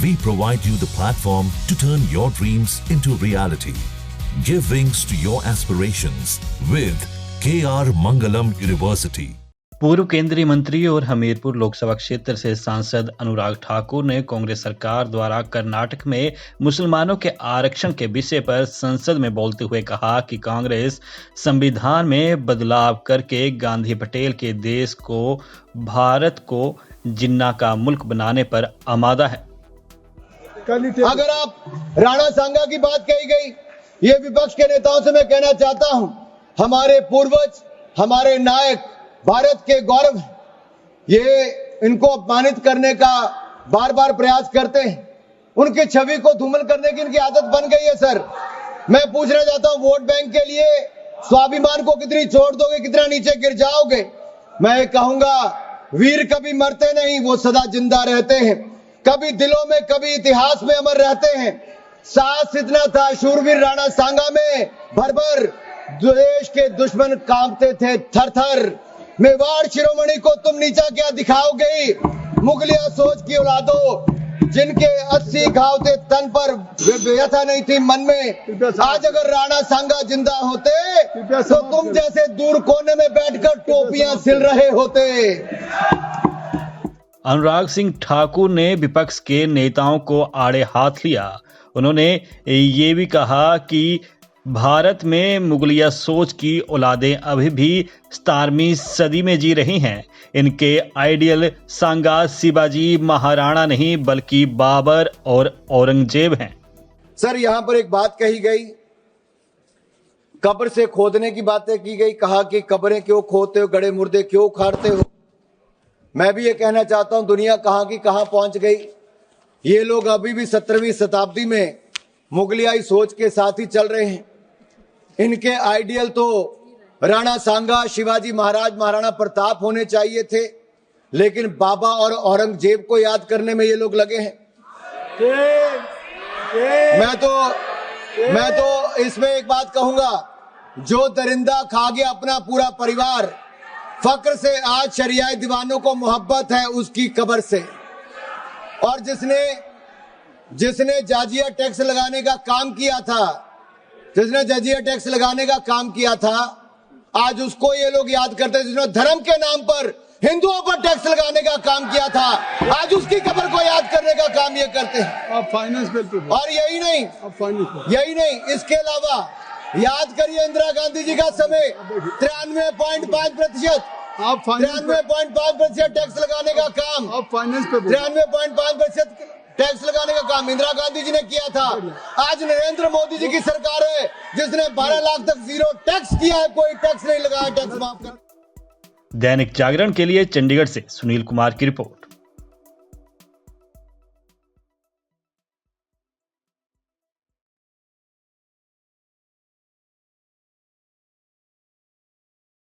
We provide you the platform to turn your dreams into reality. Give wings to your aspirations with KR Mangalam University. पूर्व केंद्रीय मंत्री और हमीरपुर लोकसभा क्षेत्र से सांसद अनुराग ठाकुर ने कांग्रेस सरकार द्वारा कर्नाटक में मुसलमानों के आरक्षण के विषय पर संसद में बोलते हुए कहा कि कांग्रेस संविधान में बदलाव करके गांधी पटेल के देश को भारत को जिन्ना का मुल्क बनाने पर आमादा है। अगर आप राणा सांगा की बात कही गई, ये विपक्ष के नेताओं से मैं कहना चाहता हूं, हमारे पूर्वज, हमारे नायक भारत के गौरव, ये इनको अपमानित करने का बार बार प्रयास करते हैं। उनकी छवि को धूमिल करने की इनकी आदत बन गई है। सर, मैं पूछना चाहता हूं, वोट बैंक के लिए स्वाभिमान को कितनी छोड़ दोगे, कितना नीचे गिर जाओगे? मैं कहूंगा, वीर कभी मरते नहीं, वो सदा जिंदा रहते हैं, कभी दिलों में, कभी इतिहास में अमर रहते हैं। साहस इतना था शूरवीर राणा सांगा में, भर भर देश के दुश्मन कांपते थे थर थर। मेवाड़ शिरोमणि को तुम नीचा क्या दिखाओगे? मुगलिया सोच की औलादों, जिनके 80 घाव थे तन पर, व्यथा नहीं थी मन में। आज अगर राणा सांगा जिंदा होते तो तुम जैसे दूर कोने में बैठकर टोपियां सिल रहे होते। अनुराग सिंह ठाकुर ने विपक्ष के नेताओं को आड़े हाथ लिया। उन्होंने ये भी कहा कि भारत में मुगलिया सोच की औलादें अभी भी 17वीं सदी में जी रही हैं। इनके आइडियल सांगा शिवाजी महाराणा नहीं बल्कि बाबर और औरंगजेब हैं। सर, यहां पर एक बात कही गई, कब्र से खोदने की बातें की गई, कहा कि कब्रें क्यों खोदते हो, गड़े मुर्दे क्यों उखाड़ते हो। मैं भी ये कहना चाहता हूं, दुनिया कहां की कहां पहुंच गई। ये लोग अभी भी 17वीं शताब्दी में मुगलियाई सोच के साथ ही चल रहे हैं। इनके आइडियल तो राणा सांगा, शिवाजी महाराज, महाराणा प्रताप होने चाहिए थे, लेकिन बाबा और औरंगजेब को याद करने में ये लोग लगे हैं। मैं तो इसमें एक बात कहूंगा, जो दरिंदा खा गया अपना पूरा परिवार, फक्र से आज शरियाए दीवानों को मोहब्बत है उसकी कब्र से। और जिसने जाजिया टैक्स लगाने का काम किया था, आज उसको ये लोग याद करते हैं। जिसने धर्म के नाम पर हिंदुओं पर टैक्स लगाने का काम किया था, आज उसकी कब्र को याद करने का काम ये करते हैं। आप फाइनेंस बिल पे, और यही नहीं, इसके अलावा याद करिए इंदिरा गांधी जी का समय 93.5% आप फाइनेंस 93.5% टैक्स लगाने का काम, आप फाइनेंस पे 93.5% टैक्स लगाने का काम इंदिरा गांधी जी ने किया था। आज नरेंद्र मोदी जी की सरकार है जिसने 12 लाख तक जीरो टैक्स किया है, कोई टैक्स नहीं लगाया, टैक्स माफ कर। दैनिक जागरण के लिए चंडीगढ़ से सुनील कुमार की रिपोर्ट।